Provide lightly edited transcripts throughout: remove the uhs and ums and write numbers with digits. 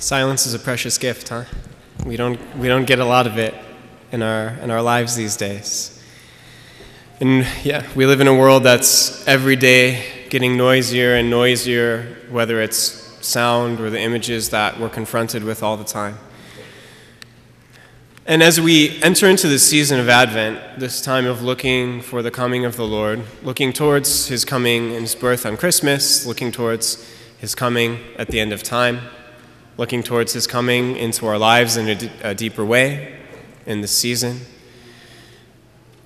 Silence is a precious gift, huh? We don't get a lot of it in our lives these days. And yeah, we live in a world that's every day getting noisier and noisier, whether it's sound or the images that we're confronted with all the time. And as we enter into this season of Advent, this time of looking for the coming of the Lord, looking towards his coming and his birth on Christmas, looking towards his coming at the end of time, looking towards his coming into our lives in a deeper way in this season.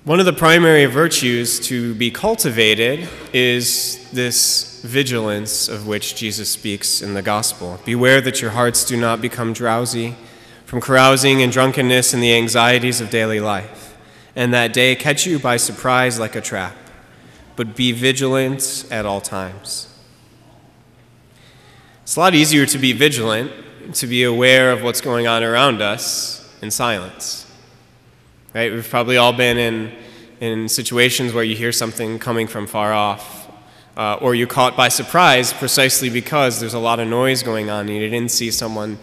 One of the primary virtues to be cultivated is this vigilance of which Jesus speaks in the gospel. Beware that your hearts do not become drowsy from carousing and drunkenness and the anxieties of daily life, and that day catch you by surprise like a trap. But be vigilant at all times. It's a lot easier to be vigilant, to be aware of what's going on around us in silence. Right? We've probably all been in situations where you hear something coming from far off, or you're caught by surprise precisely because there's a lot of noise going on and you didn't see someone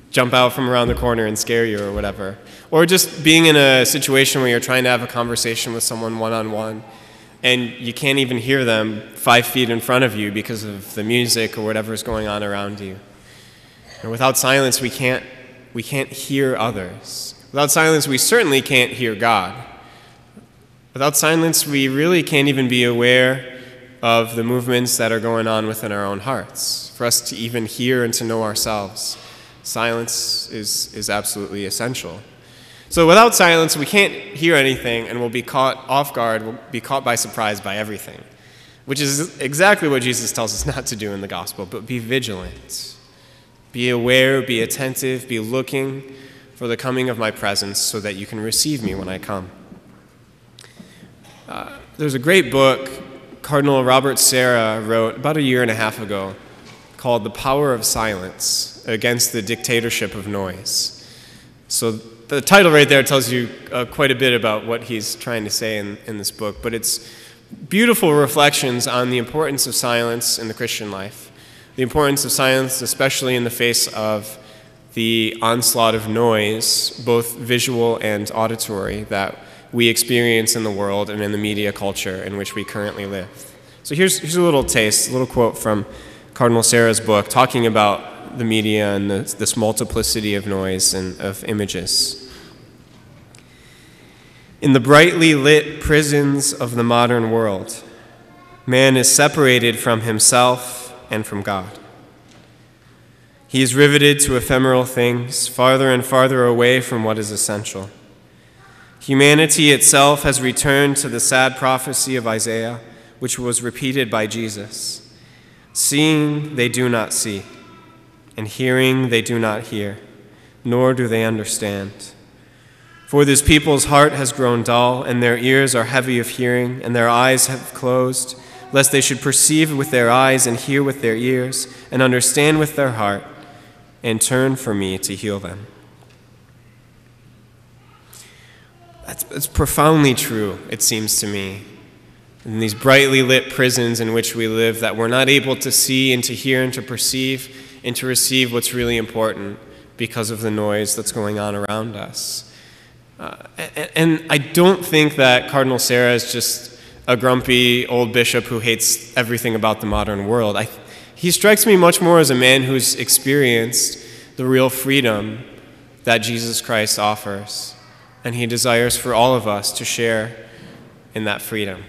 jump out from around the corner and scare you or whatever. Or just being in a situation where you're trying to have a conversation with someone one-on-one and you can't even hear them 5 feet in front of you because of the music or whatever's going on around you. And without silence, we can't hear others. Without silence, we certainly can't hear God. Without silence, we really can't even be aware of the movements that are going on within our own hearts. For us to even hear and to know ourselves, silence is absolutely essential. So without silence, we can't hear anything, and we'll be caught off guard, we'll be caught by surprise by everything, which is exactly what Jesus tells us not to do in the gospel, but be vigilant. Be aware, be attentive, be looking for the coming of my presence so that you can receive me when I come. There's a great book Cardinal Robert Sarah wrote about 1.5 years ago called The Power of Silence Against the Dictatorship of Noise. So the title right there tells you quite a bit about what he's trying to say in this book, but it's beautiful reflections on the importance of silence in the Christian life, the importance of silence especially in the face of the onslaught of noise, both visual and auditory, that we experience in the world and in the media culture in which we currently live. So here's a little taste, a little quote from Cardinal Sarah's book talking about the media and this multiplicity of noise and of images. In the brightly lit prisons of the modern world, man is separated from himself and from God. He is riveted to ephemeral things, farther and farther away from what is essential. Humanity itself has returned to the sad prophecy of Isaiah, which was repeated by Jesus. Seeing, they do not see, and hearing, they do not hear, nor do they understand. For this people's heart has grown dull, and their ears are heavy of hearing, and their eyes have closed, lest they should perceive with their eyes and hear with their ears, and understand with their heart, and turn from me to heal them. That's profoundly true, it seems to me. In these brightly lit prisons in which we live, that we're not able to see and to hear and to perceive and to receive what's really important because of the noise that's going on around us. And I don't think that Cardinal Sarah is just a grumpy old bishop who hates everything about the modern world. He strikes me much more as a man who's experienced the real freedom that Jesus Christ offers, and he desires for all of us to share in that freedom.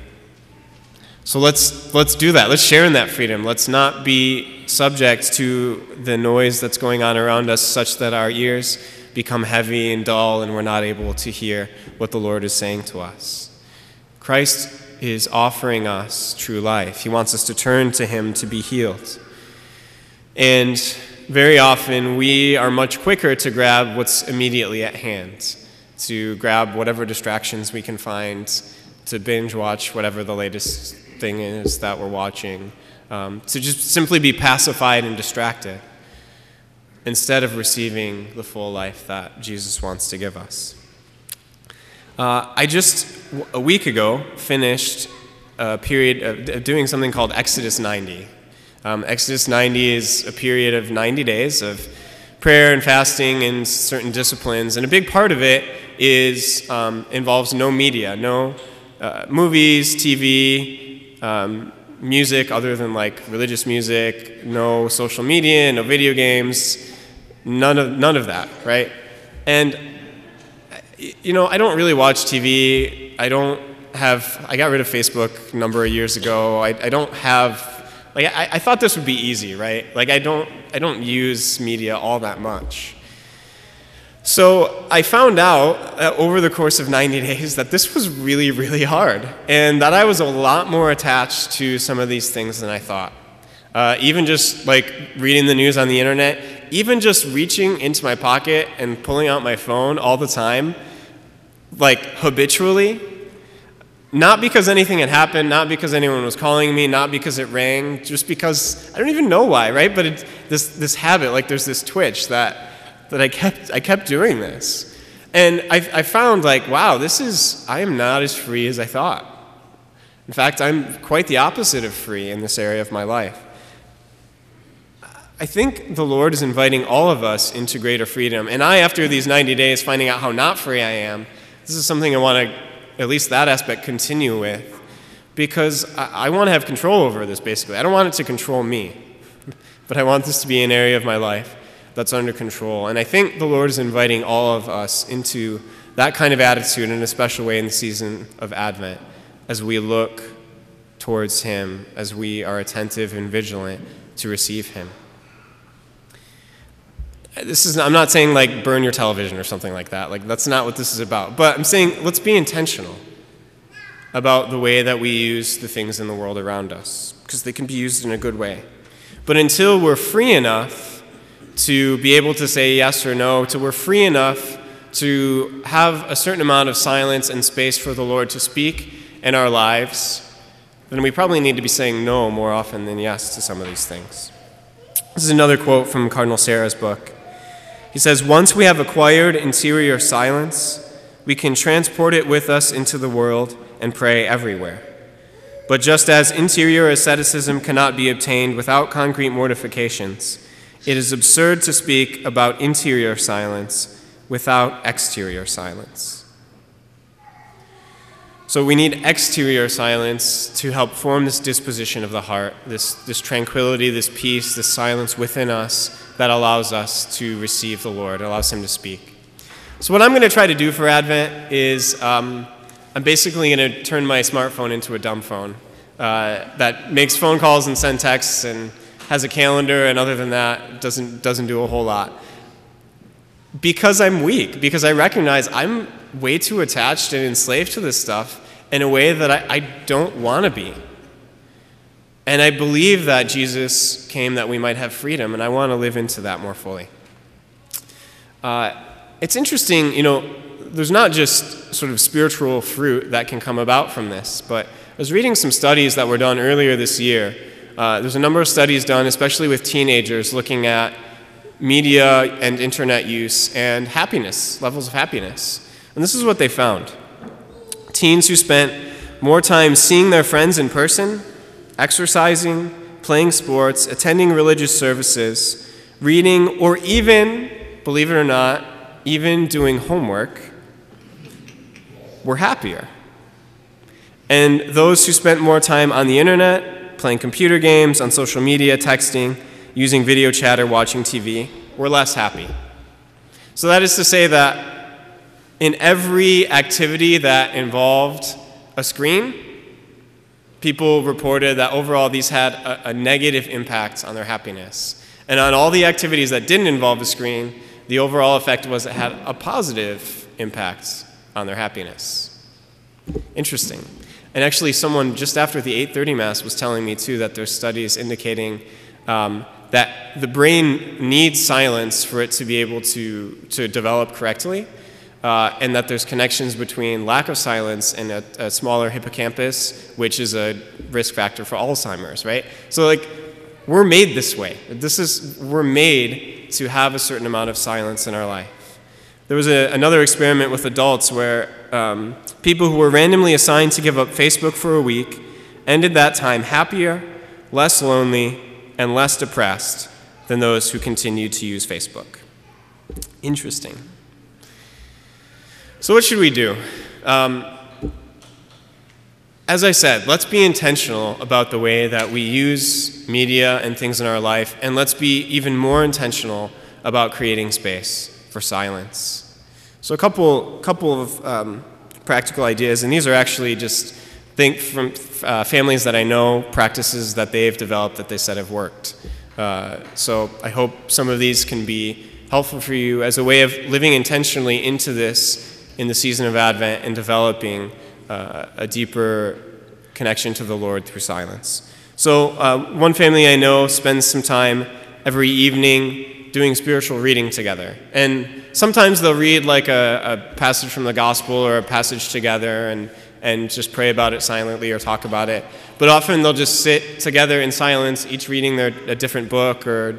So let's do that. Let's share in that freedom. Let's not be subject to the noise that's going on around us such that our ears become heavy and dull and we're not able to hear what the Lord is saying to us. Christ is offering us true life. He wants us to turn to him to be healed. And very often we are much quicker to grab what's immediately at hand, to grab whatever distractions we can find, to binge watch whatever the latest thing is that we're watching, to just simply be pacified and distracted instead of receiving the full life that Jesus wants to give us. I just, a week ago, finished a period of doing something called Exodus 90. Exodus 90 is a period of 90 days of prayer and fasting and certain disciplines. And a big part of it is involves no media, no movies, TV, music other than like religious music, no social media, no video games, none of that, right? And I don't really watch TV. I got rid of Facebook a number of years ago. I don't have, I thought this would be easy, right? I don't use media all that much. So I found out over the course of 90 days that this was really, really hard, and that I was a lot more attached to some of these things than I thought. Even just reading the news on the internet, even just reaching into my pocket and pulling out my phone all the time, habitually, not because anything had happened, not because anyone was calling me, not because it rang, just because I don't even know why, right? But it's this habit, there's this twitch that I kept doing this. And I found wow, I am not as free as I thought. In fact, I'm quite the opposite of free in this area of my life. I think the Lord is inviting all of us into greater freedom. And after these 90 days, finding out how not free I am, this is something I want to, at least that aspect, continue with. Because I want to have control over this, basically. I don't want it to control me. But I want this to be an area of my life that's under control. And I think the Lord is inviting all of us into that kind of attitude in a special way in the season of Advent, as we look towards Him, as we are attentive and vigilant to receive Him. I'm not saying burn your television or something like that. That's not what this is about. But I'm saying let's be intentional about the way that we use the things in the world around us, because they can be used in a good way. But until we're free enough to be able to say yes or no, till we're free enough to have a certain amount of silence and space for the Lord to speak in our lives, then we probably need to be saying no more often than yes to some of these things. This is another quote from Cardinal Sarah's book. He says, "Once we have acquired interior silence, we can transport it with us into the world and pray everywhere. But just as interior asceticism cannot be obtained without concrete mortifications, it is absurd to speak about interior silence without exterior silence." So we need exterior silence to help form this disposition of the heart, this tranquility, this peace, this silence within us that allows us to receive the Lord, allows Him to speak. So what I'm going to try to do for Advent is I'm basically going to turn my smartphone into a dumb phone that makes phone calls and send texts and has a calendar, and other than that, doesn't do a whole lot. Because I'm weak, because I recognize I'm way too attached and enslaved to this stuff in a way that I don't want to be. And I believe that Jesus came that we might have freedom, and I want to live into that more fully. It's interesting, there's not just sort of spiritual fruit that can come about from this, but I was reading some studies that were done earlier this year. There's a number of studies done, especially with teenagers, looking at media and internet use and happiness, levels of happiness. And this is what they found. Teens who spent more time seeing their friends in person, exercising, playing sports, attending religious services, reading, or even, believe it or not, even doing homework, were happier. And those who spent more time on the internet, playing computer games, on social media, texting, using video chat, or watching TV, were less happy. So that is to say that in every activity that involved a screen, people reported that overall these had a negative impact on their happiness. And on all the activities that didn't involve a screen, the overall effect was it had a positive impact on their happiness. Interesting. And actually someone just after the 8:30 Mass was telling me too that there's studies indicating that the brain needs silence for it to be able to develop correctly, and that there's connections between lack of silence and a smaller hippocampus, which is a risk factor for Alzheimer's, right? So we're made this way. We're made to have a certain amount of silence in our life. There was another experiment with adults where people who were randomly assigned to give up Facebook for a week ended that time happier, less lonely, and less depressed than those who continued to use Facebook. Interesting. So what should we do? As I said, let's be intentional about the way that we use media and things in our life, and let's be even more intentional about creating space for silence. So a couple of practical ideas, and these are actually just from families that I know, practices that they've developed that they said have worked. So I hope some of these can be helpful for you as a way of living intentionally into this in the season of Advent and developing a deeper connection to the Lord through silence. So one family I know spends some time every evening doing spiritual reading together. And sometimes they'll read like a passage from the gospel or a passage together and just pray about it silently or talk about it. But often they'll just sit together in silence, each reading a different book or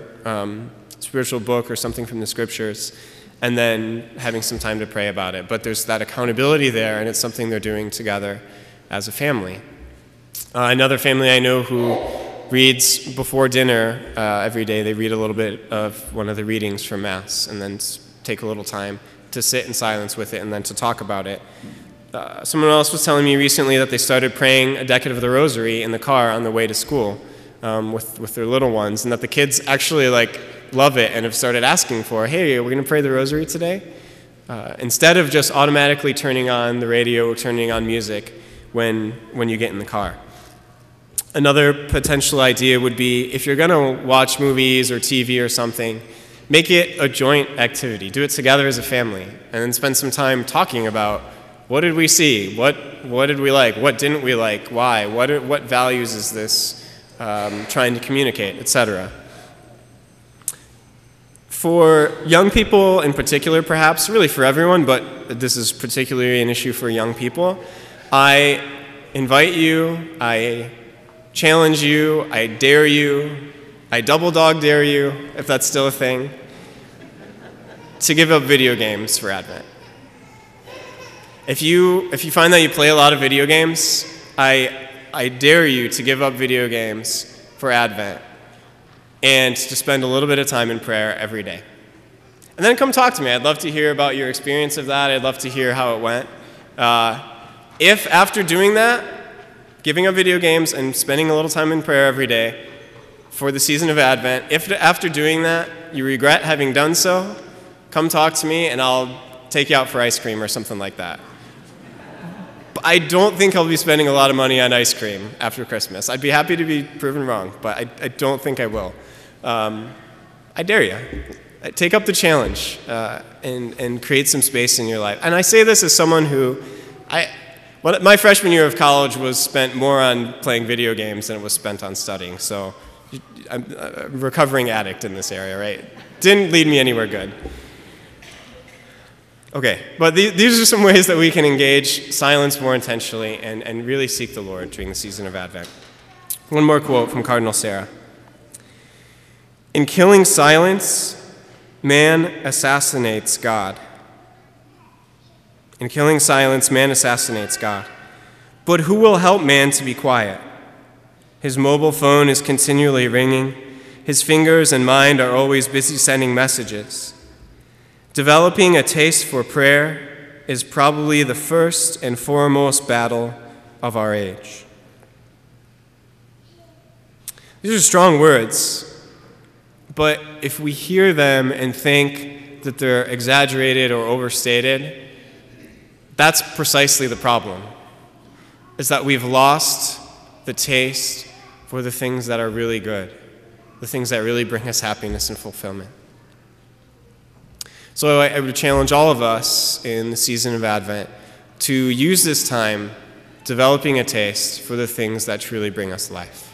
spiritual book or something from the scriptures, and then having some time to pray about it. But there's that accountability there, and it's something they're doing together as a family. Another family I know who reads before dinner every day. They read a little bit of one of the readings from Mass and then take a little time to sit in silence with it and then to talk about it. Someone else was telling me recently that they started praying a decade of the Rosary in the car on the way to school with their little ones, and that the kids actually love it and have started asking for, hey, are we going to pray the Rosary today? Instead of just automatically turning on the radio or turning on music when you get in the car. Another potential idea would be, if you're going to watch movies or TV or something, make it a joint activity. Do it together as a family, and then spend some time talking about what did we see, what did we like, what didn't we like, why, what values is this trying to communicate, etc. For young people in particular, perhaps, really for everyone, but this is particularly an issue for young people, I invite you, I challenge you, I dare you, I double dog dare you, if that's still a thing, to give up video games for Advent. If you find that you play a lot of video games, I dare you to give up video games for Advent and to spend a little bit of time in prayer every day. And then come talk to me. I'd love to hear about your experience of that. I'd love to hear how it went. If after doing that, giving up video games and spending a little time in prayer every day for the season of Advent, if after doing that you regret having done so, come talk to me and I'll take you out for ice cream or something like that. But I don't think I'll be spending a lot of money on ice cream after Christmas. I'd be happy to be proven wrong, but I don't think I will. I dare you. Take up the challenge and create some space in your life. And I say this as someone who, my freshman year of college was spent more on playing video games than it was spent on studying. So I'm a recovering addict in this area, right? Didn't lead me anywhere good. Okay, but these are some ways that we can engage silence more intentionally and really seek the Lord during the season of Advent. One more quote from Cardinal Sarah. In killing silence, man assassinates God. In killing silence, man assassinates God. But who will help man to be quiet? His mobile phone is continually ringing. His fingers and mind are always busy sending messages. Developing a taste for prayer is probably the first and foremost battle of our age. These are strong words, but if we hear them and think that they're exaggerated or overstated, that's precisely the problem, is that we've lost the taste for the things that are really good, the things that really bring us happiness and fulfillment. So I would challenge all of us in the season of Advent to use this time developing a taste for the things that truly bring us life.